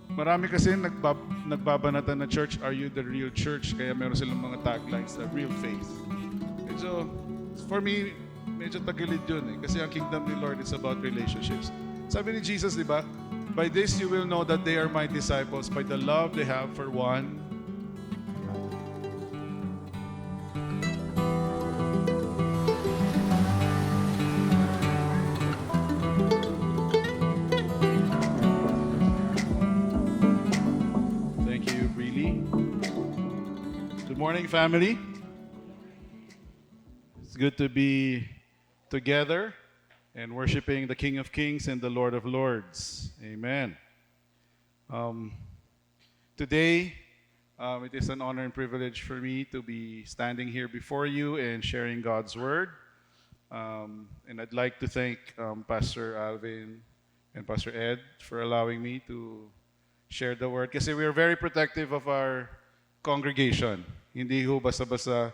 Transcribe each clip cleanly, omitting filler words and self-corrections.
Marami kasi nagbabanatan na church, are you the real church? Kaya meron silang mga taglines na real faith. Medyo, for me, medyo tagilid yun eh. Kasi ang kingdom ni Lord is about relationships. Sabi ni Jesus, di ba? By this you will know that they are my disciples, by the love they have for one. Thank you, Breely. Good morning, family. It's good to be together and worshiping the King of Kings and the Lord of Lords. Amen. Today, it is an honor and privilege for me to be standing here before you and sharing God's Word. And I'd like to thank Pastor Alvin and Pastor Ed for allowing me to share the Word. Kasi we are very protective of our congregation. Hindi ho basta-basta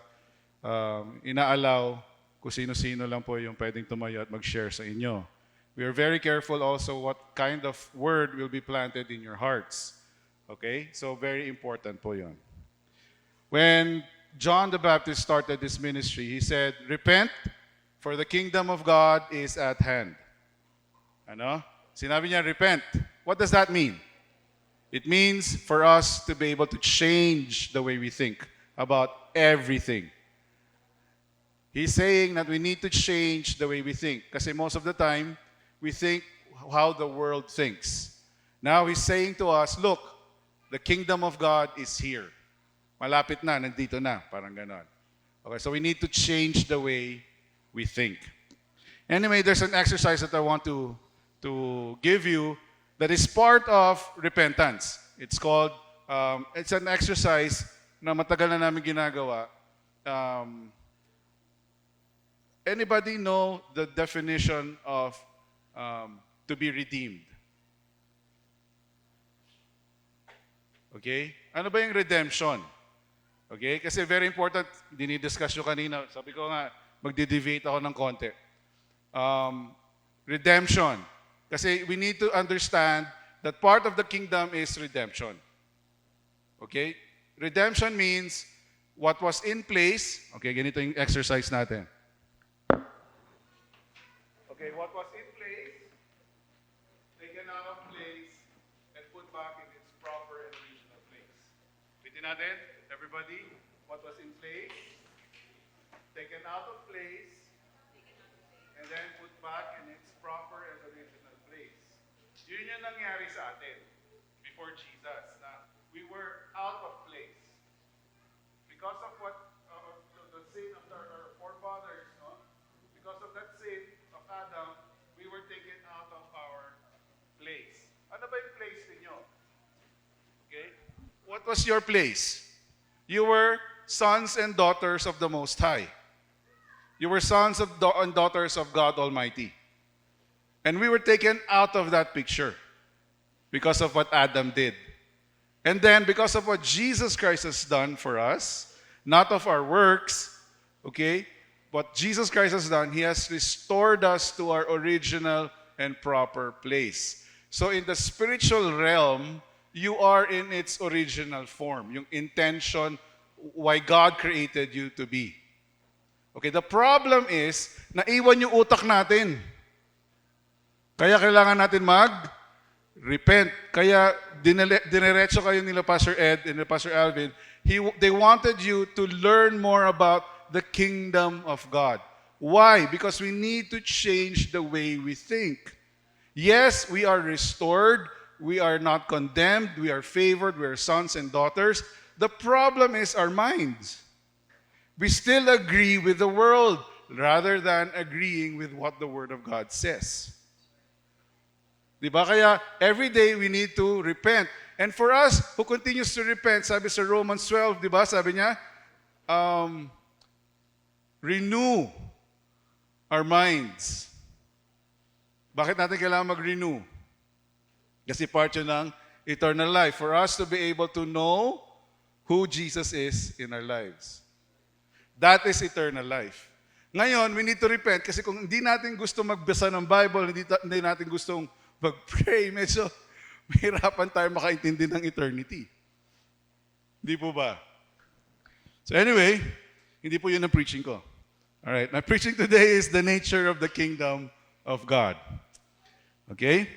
inaalaw kung sino-sino lang po yung pwedeng tumayo at mag-share sa inyo. We are very careful also what kind of word will be planted in your hearts. Okay? So very important po yun. When John the Baptist started this ministry, he said, "Repent, for the kingdom of God is at hand." Ano? Sinabi niya, repent. What does that mean? It means for us to be able to change the way we think about everything. He's saying that we need to change the way we think. Kasi most of the time, we think how the world thinks. Now he's saying to us, look, the kingdom of God is here. Malapit na, nandito na, parang ganon. Okay, so we need to change the way we think. Anyway, there's an exercise that I want to give you that is part of repentance. It's called, it's an exercise na matagal na namin ginagawa. Anybody know the definition of to be redeemed? Okay? Ano ba yung redemption? Okay? Kasi very important, dinidiscuss nyo kanina. Sabi ko nga, magde-deviate ako ng konti. Redemption. Kasi we need to understand that part of the kingdom is redemption. Okay? Redemption means what was in place. Okay, ganito yung exercise natin. Okay, what was in place, taken out of place, and put back in its proper and original place. Bitin natin, everybody, what was in place, taken out of place, and then put back in its proper and original place. Yun yung nangyari sa atin before Jesus, na we were out of place. Because of what, the sin of our forefathers, no? Because of that sin of Adam, we were taken out of our place. Ano ba yung place ninyo? Okay? What was your place? You were sons and daughters of the Most High. You were sons and daughters of God Almighty. And we were taken out of that picture because of what Adam did. And then because of what Jesus Christ has done for us, not of our works, okay? What Jesus Christ has done, He has restored us to our original and proper place. So in the spiritual realm, you are in its original form, yung intention, why God created you to be. Okay, the problem is, naiwan yung utak natin. Kaya kailangan natin mag-repent. Kaya dinerecho kayo nila Pastor Ed and Pastor Alvin. They wanted you to learn more about the kingdom of God. Why? Because we need to change the way we think. Yes, we are restored. We are not condemned. We are favored. We are sons and daughters. The problem is our minds. We still agree with the world rather than agreeing with what the Word of God says. Diba? Kaya every day we need to repent. And for us who continues to repent, sabi sa Romans 12, diba? Sabi niya, renew our minds. Bakit natin kailangan mag-renew? Kasi part yun ng eternal life. For us to be able to know who Jesus is in our lives. That is eternal life. Ngayon, we need to repent kasi kung hindi natin gusto magbasa ng Bible, hindi natin gustong mag-pray, mahirapan tayo makaintindi ng eternity. Hindi po ba? So anyway, hindi po yun ang preaching ko. Alright, my preaching today is the nature of the kingdom of God. Okay?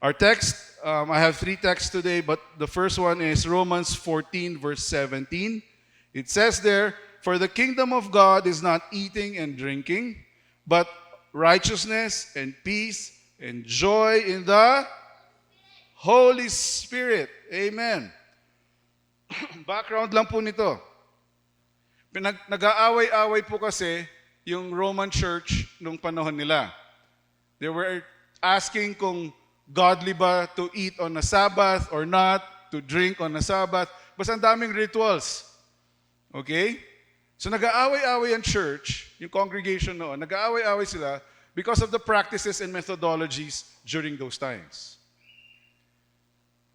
Our text, I have 3 texts today, but the first one is Romans 14, verse 17. It says there, "For the kingdom of God is not eating and drinking, but righteousness and peace and joy in the Holy Spirit." Amen. Background lang po nito. Nag-aaway-away po kasi yung Roman Church nung panahon nila. They were asking kung godly ba to eat on a Sabbath or not, to drink on a Sabbath. Basta ang daming rituals. Okay? So nag-aaway-away ang church, yung congregation noon, nag-aaway-away sila because of the practices and methodologies during those times.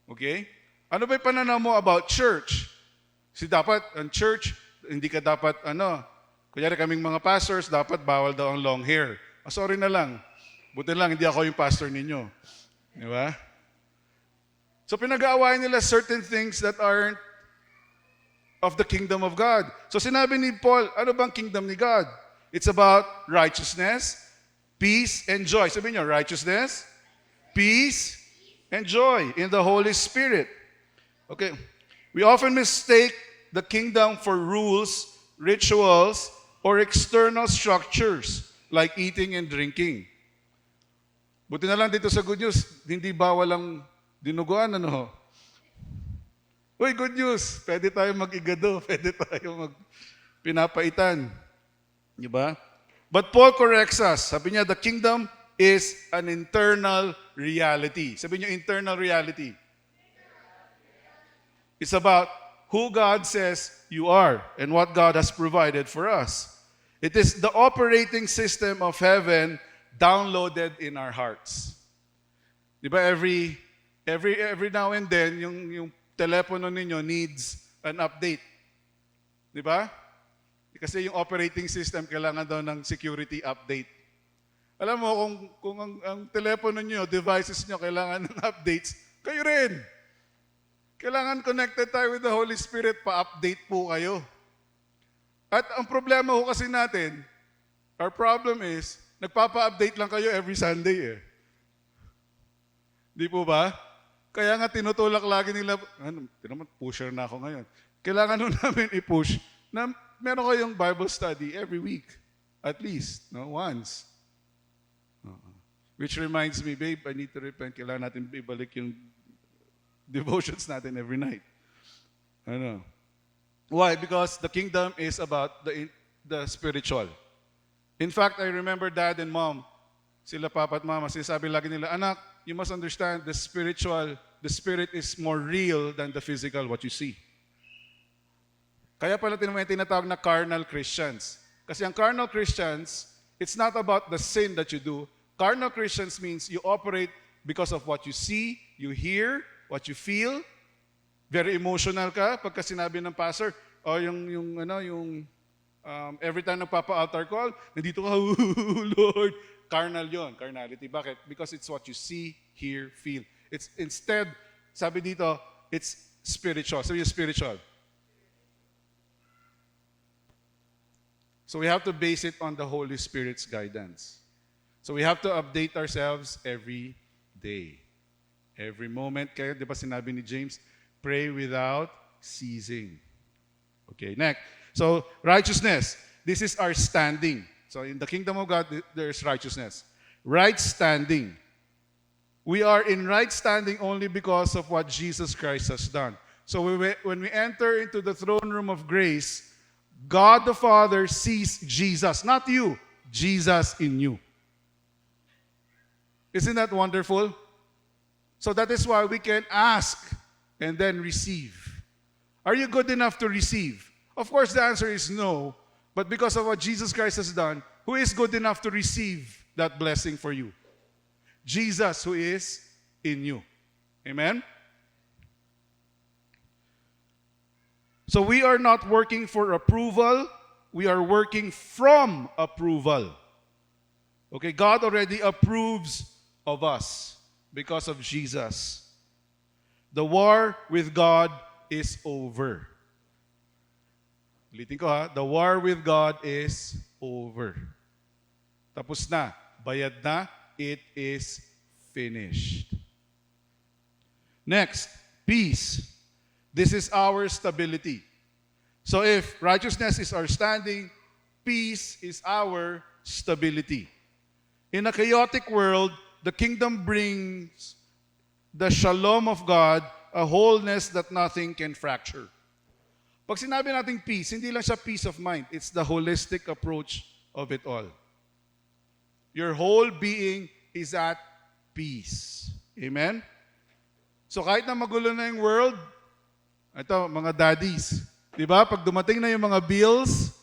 Okay? Ano ba yung pananaw mo about church? Kasi dapat, ang church, hindi ka dapat, kunyari kaming mga pastors, dapat bawal daw ang long hair. Sorry na lang. Buti lang, hindi ako yung pastor ninyo. Di ba? So pinag-aawayan nila certain things that aren't of the kingdom of God. So sinabi ni Paul, ano bang kingdom ni God? It's about righteousness, peace, and joy. Sabihin nyo, righteousness, peace, and joy in the Holy Spirit. Okay. We often mistake the kingdom for rules, rituals, or external structures like eating and drinking. Buti na lang dito sa good news, hindi bawal ang dinuguan, Uy, good news. Pwede tayo mag-igado. Pwede tayo pinapaitan. Di ba? But Paul corrects us. Sabi niya, the kingdom is an internal reality. Sabi niyo, internal reality. It's about who God says you are and what God has provided for us. It is the operating system of heaven downloaded in our hearts. Di ba every now and then, yung telepono ninyo needs an update. Di ba? Kasi yung operating system kailangan daw ng security update. Alam mo, kung ang telepono nyo, devices nyo kailangan ng updates, kayo rin. Kailangan connected tayo with the Holy Spirit, pa-update po kayo. At ang problema ho kasi natin, our problem is, nagpapa-update lang kayo every Sunday eh. Di po ba? Kaya nga tinutulak lagi nila, pusher na ako ngayon. Kailangan nun namin i-push na meron kayong Bible study every week. At least, once. Which reminds me, babe, I need to repent. Kailangan natin ibalik yung devotions natin every night. Why? Because the kingdom is about the spiritual. In fact, I remember dad and mom, sila papa at mama, sinasabi lagi nila, anak, you must understand the spirit is more real than the physical, what you see. Kaya pala tinatawag na carnal Christians. Kasi ang carnal Christians, it's not about the sin that you do. Carnal Christians means you operate because of what you see, you hear, what you feel. Very emotional ka pagka sinabi ng pastor o every time nagpapa-altar call, nandito ka, Lord. Carnal yon, carnality. Bakit? Because it's what you see, hear, feel. It's instead, sabi dito, it's spiritual. Sabi niyo spiritual. So we have to base it on the Holy Spirit's guidance. So we have to update ourselves every day. Every moment. Kaya di ba sinabi ni James, pray without ceasing. Okay, next. So, righteousness. This is our standing. So, in the kingdom of God, there's righteousness. Right standing. We are in right standing only because of what Jesus Christ has done. So, when we enter into the throne room of grace, God the Father sees Jesus. Not you. Jesus in you. Isn't that wonderful? So that is why we can ask and then receive. Are you good enough to receive? Of course, the answer is no. But because of what Jesus Christ has done, who is good enough to receive that blessing for you? Jesus, who is in you. Amen? So we are not working for approval. We are working from approval. Okay, God already approves of us because of Jesus. The war with God is over. Ulitin ko ha, the war with God is over. Tapos na, bayad na, it is finished. Next, peace. This is our stability. So if righteousness is our standing, peace is our stability. In a chaotic world, the kingdom brings the shalom of God, a wholeness that nothing can fracture. Pag sinabi nating peace, hindi lang siya peace of mind. It's the holistic approach of it all. Your whole being is at peace. Amen? So kahit na magulo na yung world, ito, mga daddies, di ba? Pag dumating na yung mga bills,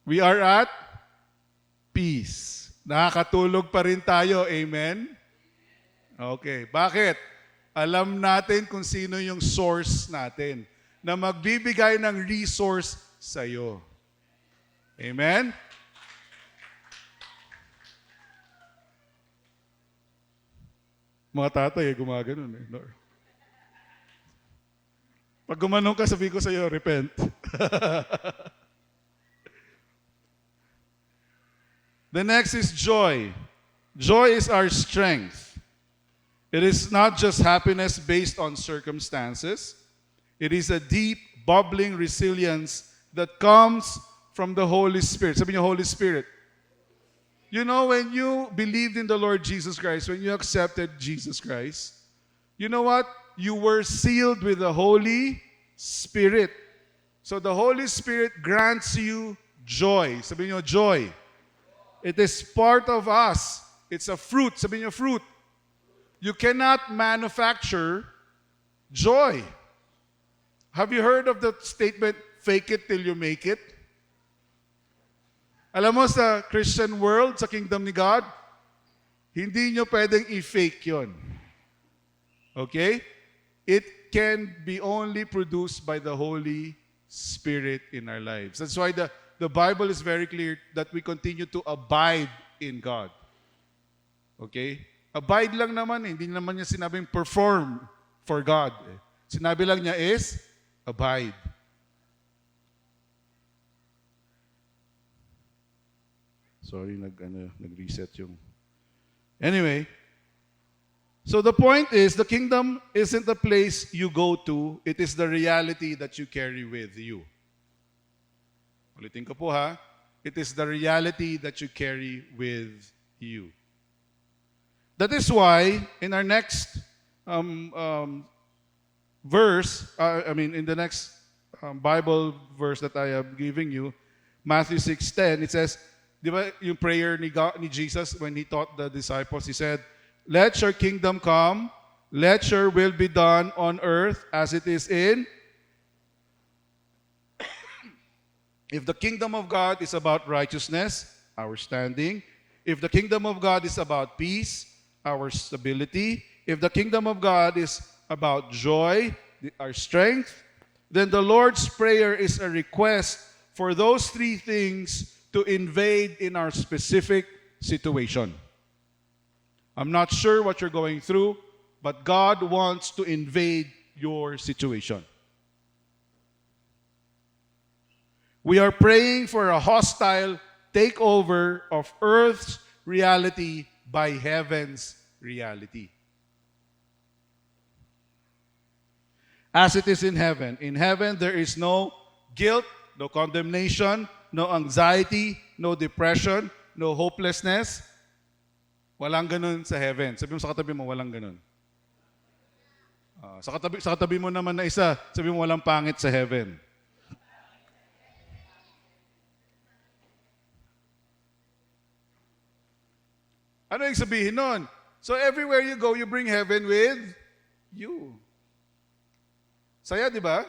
we are at peace. Nakakatulog pa rin tayo. Amen? Okay. Bakit? Alam natin kung sino yung source natin na magbibigay ng resource sa'yo. Amen? Mga tatay, gumaganon eh. Pag gumanong ka, sabi ko sa'yo, repent. The next is joy. Joy is our strength. It is not just happiness based on circumstances. It is a deep, bubbling resilience that comes from the Holy Spirit. Sabi niyo, Holy Spirit. You know, when you believed in the Lord Jesus Christ, when you accepted Jesus Christ, you know what? You were sealed with the Holy Spirit. So the Holy Spirit grants you joy. Sabi niyo, joy. It is part of us. It's a fruit. Sabi niyo, fruit. You cannot manufacture joy. Have you heard of the statement, fake it till you make it? Alam mo, sa Christian world, sa kingdom ni God, hindi nyo pwedeng i-fake yon. Okay? It can be only produced by the Holy Spirit in our lives. That's why the Bible is very clear that we continue to abide in God. Okay? Abide lang naman eh. Hindi naman niya sinabing perform for God. Sinabi lang niya is abide. Sorry, nag-reset yung... Anyway, so the point is, the kingdom isn't a place you go to, it is the reality that you carry with you. Ulitin ko po ha, it is the reality that you carry with you. That is why, in our next in the next Bible verse that I am giving you, Matthew 6:10, it says, di ba yung prayer ni Jesus when he taught the disciples, he said, let your kingdom come, let your will be done on earth as it is in. If the kingdom of God is about righteousness, our standing. If the kingdom of God is about peace, our stability. If the kingdom of God is about joy, our strength, then the Lord's Prayer is a request for those three things to invade in our specific situation. I'm not sure what you're going through, but God wants to invade your situation. We are praying for a hostile takeover of earth's reality by heaven's reality. As it is in heaven. In heaven, there is no guilt, no condemnation, no anxiety, no depression, no hopelessness. Walang ganun sa heaven. Sabi mo sa katabi mo, walang ganun. Sa katabi mo naman na isa, sabi mo walang pangit sa heaven. Ano yung sabihin nun? So everywhere you go, you bring heaven with you. Saya, di ba?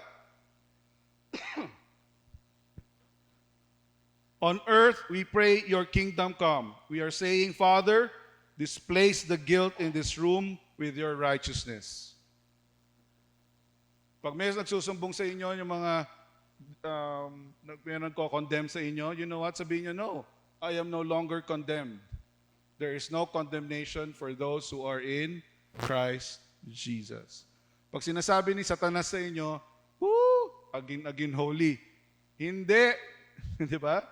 On earth, we pray, your kingdom come. We are saying, Father, displace the guilt in this room with your righteousness. Pag may nagsusumbong sa inyo, yung mga nagko-condemn sa inyo, you know what? Sabihin nyo, no, I am no longer condemned. There is no condemnation for those who are in Christ Jesus. Pag sinasabi ni Satanas sa inyo, woo, agin holy. Hindi. Di ba?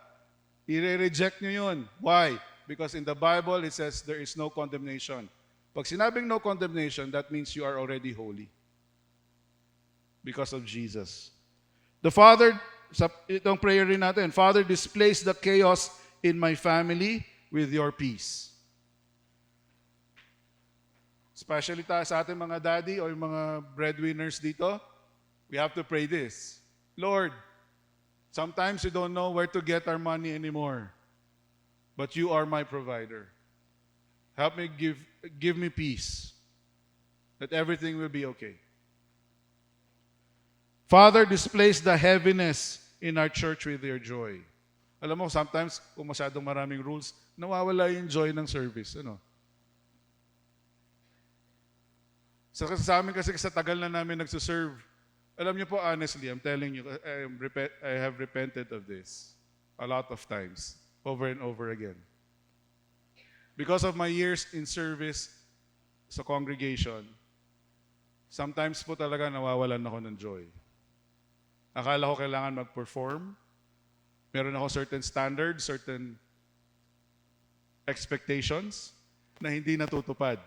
I-reject nyo yun. Why? Because in the Bible, it says there is no condemnation. Pag sinabing no condemnation, that means you are already holy. Because of Jesus. The Father, itong prayer rin natin, Father, displace the chaos in my family with your peace. Especially sa ating mga daddy o yung mga breadwinners dito, we have to pray this. Lord, sometimes we don't know where to get our money anymore, but you are my provider. Help me give me peace, that everything will be okay. Father, displace the heaviness in our church with your joy. Alam mo, sometimes, kung masyadong maraming rules, nawawala yung joy ng service. Ano? Sa amin kasi sa tagal na namin nagsuserve, alam niyo po, honestly, I'm telling you, I have repented of this a lot of times, over and over again. Because of my years in service sa congregation, sometimes po talaga nawawalan ako ng joy. Akala ko kailangan mag-perform. Meron ako certain standards, certain expectations na hindi natutupad.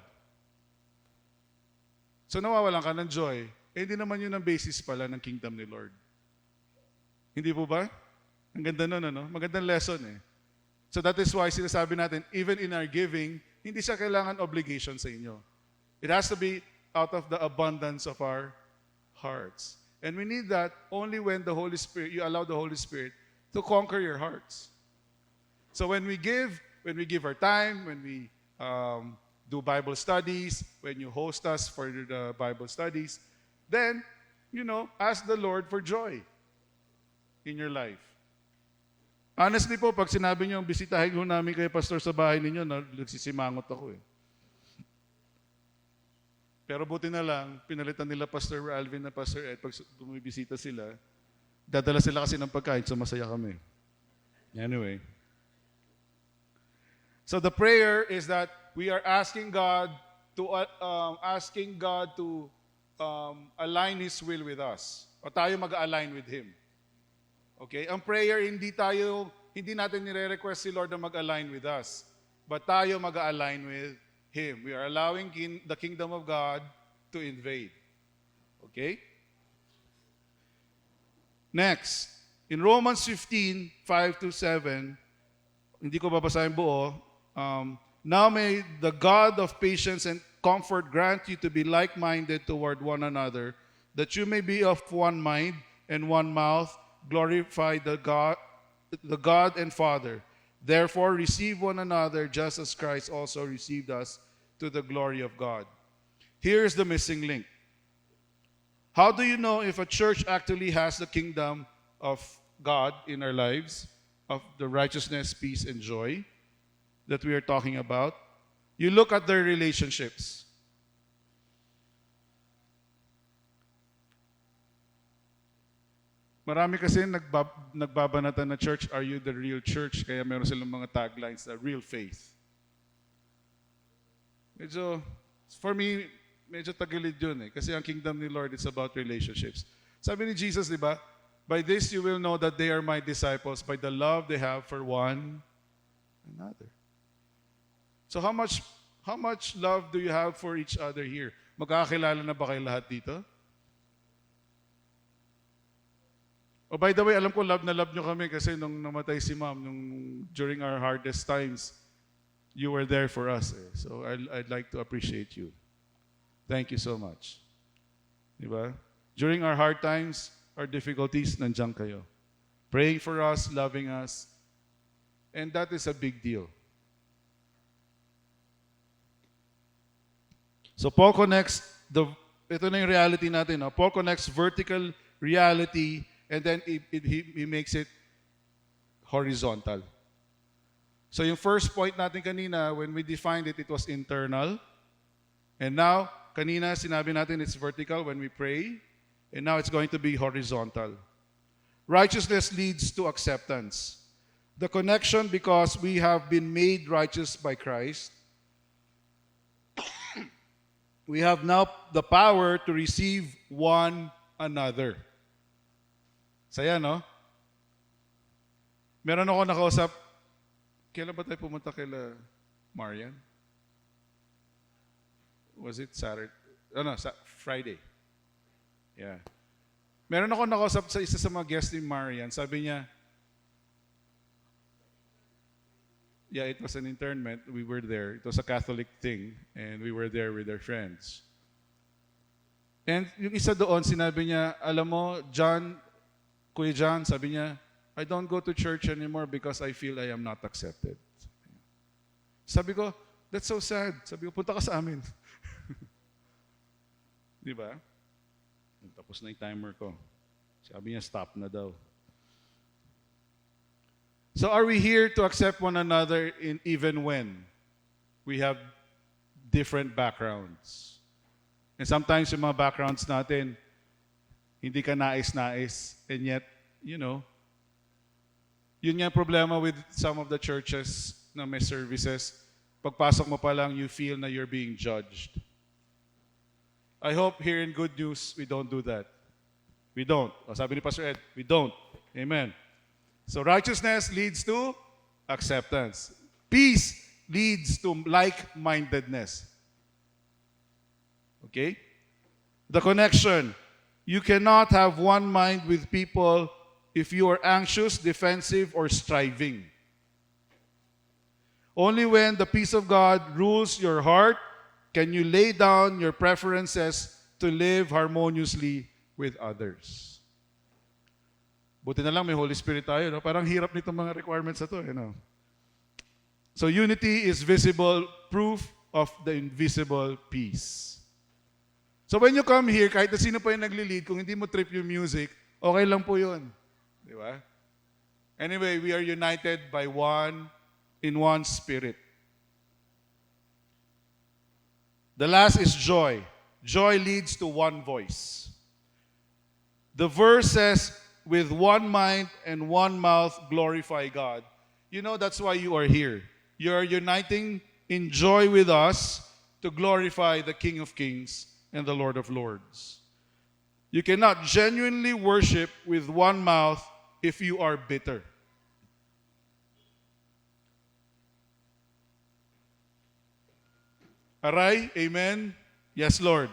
So nawawalan ka ng joy. Hindi naman yun ang basis pala ng kingdom ni Lord. Hindi po ba? Ang ganda nun, ano? Magandang lesson eh. So that is why sinasabi natin, even in our giving, hindi siya kailangan obligation sa inyo. It has to be out of the abundance of our hearts. And we need that only when the Holy Spirit, you allow the Holy Spirit to conquer your hearts. So when we give our time, when we do Bible studies, when you host us for the Bible studies, then, ask the Lord for joy in your life. Honestly po, pag sinabi niyo, bisitahin ko namin kayo, pastor, sa bahay ninyo, nagsisimangot ako eh. Pero buti na lang, pinalitan nila Pastor Alvin na Pastor Ed, pag bumibisita sila, dadala sila kasi ng pagkain, so masaya kami. Anyway. So the prayer is that we are asking God to align His will with us. O tayo mag-align with Him. Okay? Ang prayer, hindi natin nire-request si Lord na mag-align with us. But tayo mag-align with Him. We are allowing the kingdom of God to invade. Okay? Next, in Romans 15, 5-7, hindi ko babasahin buo, now may the God of patience and comfort grant you to be like-minded toward one another, that you may be of one mind and one mouth, glorify the God and Father. Therefore, receive one another just as Christ also received us to the glory of God. Here's the missing link. How do you know if a church actually has the kingdom of God in our lives, of the righteousness, peace, and joy that we are talking about? You look at their relationships. Marami kasi nagbabanatan na church, are you the real church? Kaya meron silang mga taglines na real faith. For me, medyo tagilid yun eh. Kasi ang kingdom ni Lord is about relationships. Sabi ni Jesus, di ba? By this you will know that they are my disciples, by the love they have for one another. So how much love do you have for each other here? Magkakakilala na ba kayo lahat dito? Oh, by the way, alam ko love na love nyo kami kasi nung namatay si Ma'am, during our hardest times, you were there for us. Eh. So I'd like to appreciate you. Thank you so much. Diba? During our hard times, our difficulties, nandiyan kayo. Praying for us, loving us. And that is a big deal. So Paul connects, ito na yung reality natin. No? Paul connects vertical reality and then he makes it horizontal. So yung first point natin kanina, when we defined it, it was internal. And now, kanina sinabi natin it's vertical when we pray. And now it's going to be horizontal. Righteousness leads to acceptance. The connection because we have been made righteous by Christ. we have now the power to receive one another. Saya, no? Meron ako nakausap. Kailan ba tayo pumunta kila Marian? Was it Saturday? Friday. Yeah. Meron ako nakausap sa isa sa mga guests ni Marian. Sabi niya, yeah, it was an internment. We were there. It was a Catholic thing. And we were there with our friends. And yung isa doon, sinabi niya, alam mo, Kuya John, sabi niya, I don't go to church anymore because I feel I am not accepted. Sabi ko, that's so sad. Sabi ko, punta ka sa amin. Di ba? Tapos na yung timer ko. Sabi niya, stop na daw. So are we here to accept one another even when we have different backgrounds? And sometimes yung mga backgrounds natin, hindi ka nais-nais. And yet, yun nga problema with some of the churches na may services. Pagpasok mo pa lang, you feel na you're being judged. I hope here in Good News, we don't do that. We don't. O sabi ni Pastor Ed, we don't. Amen. So righteousness leads to acceptance. Peace leads to like-mindedness. Okay? The connection. You cannot have one mind with people if you are anxious, defensive, or striving. Only when the peace of God rules your heart can you lay down your preferences to live harmoniously with others. Buti na lang may Holy Spirit tayo, no? Parang hirap nitong mga requirements na to, So unity is visible proof of the invisible peace. So when you come here, kahit na sino pa yung nagli-lead, kung hindi mo trip yung music, okay lang po yun. Di ba? Anyway, we are united in one spirit. The last is joy. Joy leads to one voice. The verse says, with one mind and one mouth glorify God. That's why you are here. You are uniting in joy with us to glorify the King of Kings and the Lord of Lords. You cannot genuinely worship with one mouth if you are bitter. Aray, amen, yes Lord.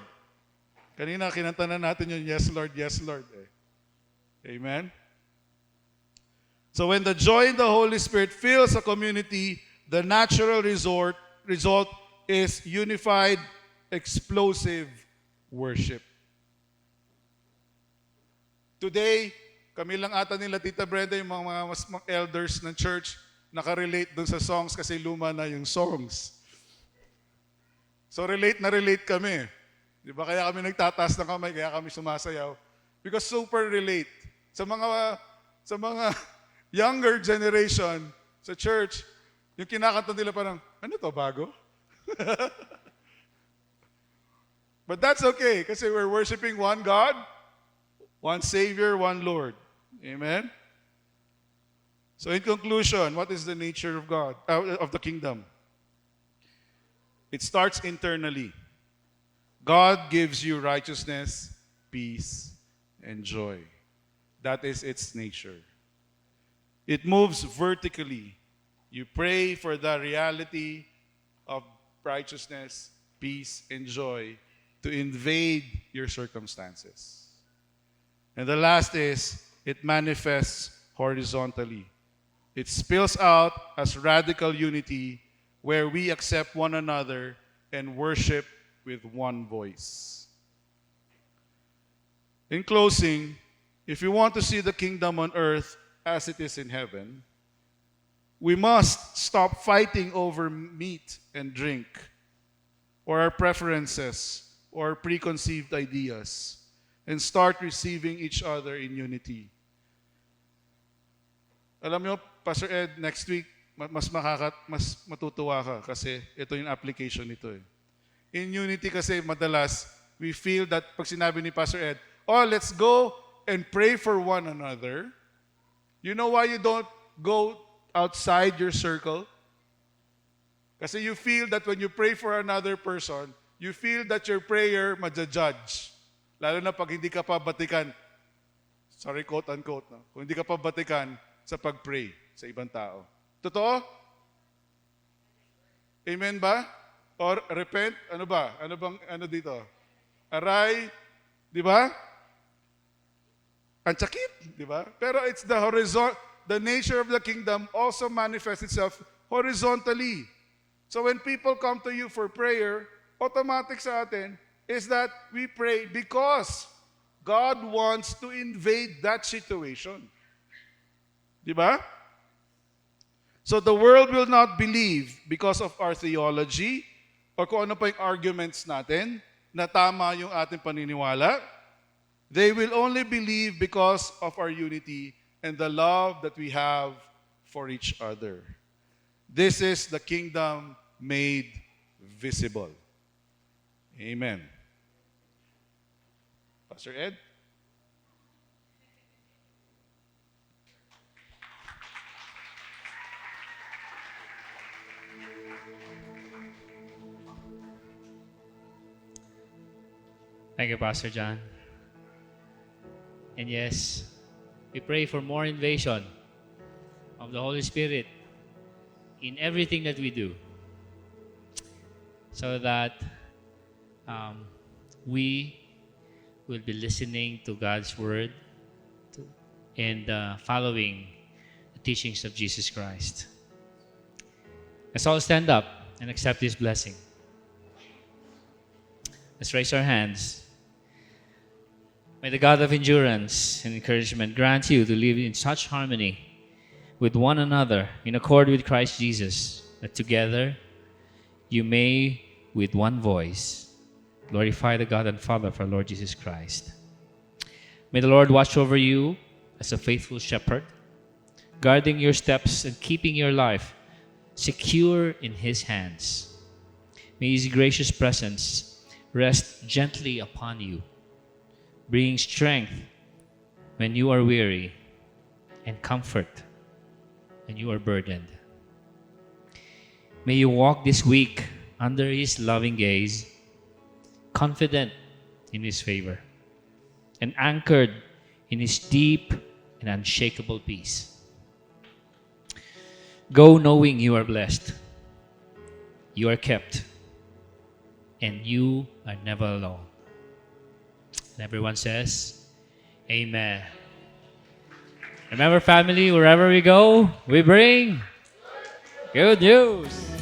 Kanina kinanta na natin yung yes Lord, Amen? So when the joy in the Holy Spirit fills a community, the natural result is unified, explosive worship. Today, kami lang ata nila, Tita Brenda, yung mga elders ng church, nakarelate dun sa songs kasi luma na yung songs. So relate kami. Di ba? Kaya kami nagtataas ng kamay, kaya kami sumasayaw. Because super relate. Sa mga younger generation sa church, yung kinakanta nila parang, ano to, bago? But that's okay, kasi we're worshiping one God, one Savior, one Lord. Amen? So in conclusion, what is the nature of God, of the kingdom? It starts internally. God gives you righteousness, peace, and joy. That is its nature. It moves vertically. You pray for the reality of righteousness, peace, and joy to invade your circumstances. And the last is, it manifests horizontally. It spills out as radical unity where we accept one another and worship with one voice. In closing, if we want to see the kingdom on earth as it is in heaven, we must stop fighting over meat and drink, or our preferences, or preconceived ideas, and start receiving each other in unity. Alam niyo, Pastor Ed, next week, mas matutuwa ka kasi ito yung application nito eh. In unity kasi madalas, we feel that pag sinabi ni Pastor Ed, let's go and pray for one another. You know why you don't go outside your circle? Kasi you feel that when you pray for another person, you feel that your prayer madja-judge. Lalo na pag hindi ka pa batikan, sorry, quote-unquote, no? Kung hindi ka pa batikan sa pag-pray sa ibang tao. Totoo? Amen ba? Or repent? Ano ba? Ano dito? Aray? Di ba? Ang sakit, di ba? Pero it's the nature of the kingdom also manifests itself horizontally. So when people come to you for prayer, automatic sa atin is that we pray because God wants to invade that situation. Di ba? So the world will not believe because of our theology or kung ano pa yung arguments natin na tama yung ating paniniwala. They will only believe because of our unity and the love that we have for each other. This is the kingdom made visible. Amen. Pastor Ed? Thank you, Pastor John. And yes, we pray for more invasion of the Holy Spirit in everything that we do, so that we will be listening to God's word and following the teachings of Jesus Christ. Let's all stand up and accept His blessing. Let's raise our hands. May the God of endurance and encouragement grant you to live in such harmony with one another in accord with Christ Jesus, that together you may, with one voice, glorify the God and Father of our Lord Jesus Christ. May the Lord watch over you as a faithful shepherd, guarding your steps and keeping your life secure in His hands. May His gracious presence rest gently upon you, bringing strength when you are weary and comfort when you are burdened. May you walk this week under His loving gaze, confident in His favor, and anchored in His deep and unshakable peace. Go knowing you are blessed, you are kept, and you are never alone. And everyone says, Amen. Remember, family, wherever we go, we bring good news.